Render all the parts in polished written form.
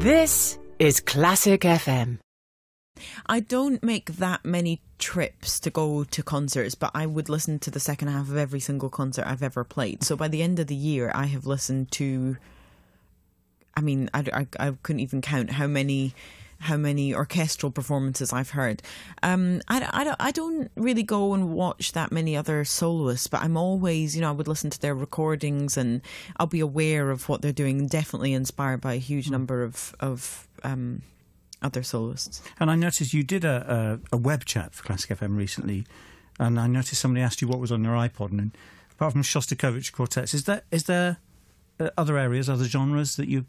This is Classic FM. I don't make that many trips to go to concerts, but I would listen to the second half of every single concert I've ever played. So by the end of the year, I have listened to, I mean, I couldn't even count how many orchestral performances I've heard. I don't really go and watch that many other soloists, but I'm always, I would listen to their recordings and I'll be aware of what they're doing, definitely inspired by a huge number of other soloists. And I noticed you did a web chat for Classic FM recently, and I noticed somebody asked you what was on your iPod, and apart from Shostakovich quartets, is there other areas, other genres that you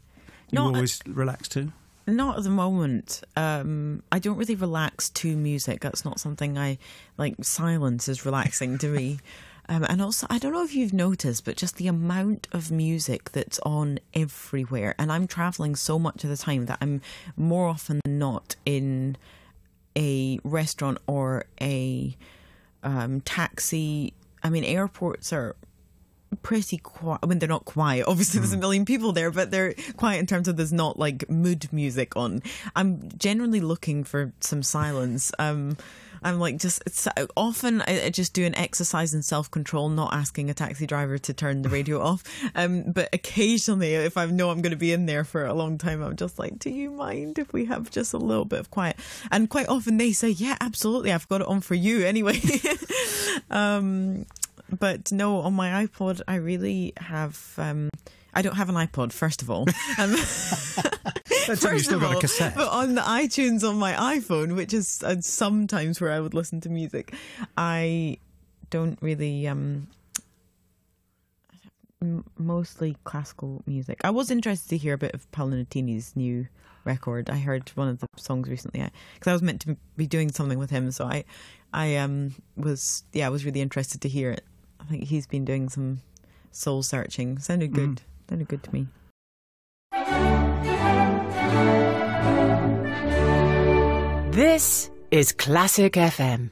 always relax to? Not at the moment. I don't really relax to music. That's not something I like. Silence is relaxing to me. And also, I don't know if you've noticed, but just the amount of music that's on everywhere. And I'm travelling so much of the time that I'm more often than not in a restaurant or a taxi. I mean, airports are pretty quiet. I mean, they're not quiet. Obviously, there's a million people there, but they're quiet in terms of there's not like mood music on. I'm generally looking for some silence. I'm like I just do an exercise in self-control, not asking a taxi driver to turn the radio off. But occasionally, if I know I'm going to be in there for a long time, I'm just like, do you mind if we have just a little bit of quiet? And quite often they say, yeah, absolutely. I've got it on for you anyway. But no, on my iPod, I really have... I don't have an iPod, first of all. That's you still got a cassette. But on the iTunes on my iPhone, which is sometimes where I would listen to music, I don't really... mostly classical music. I was interested to hear a bit of Paolo Nutini's new record. I heard one of the songs recently because I was meant to be doing something with him, so I was really interested to hear it. I think he's been doing some soul searching. Sounded good. Sounded good to me. This is Classic FM.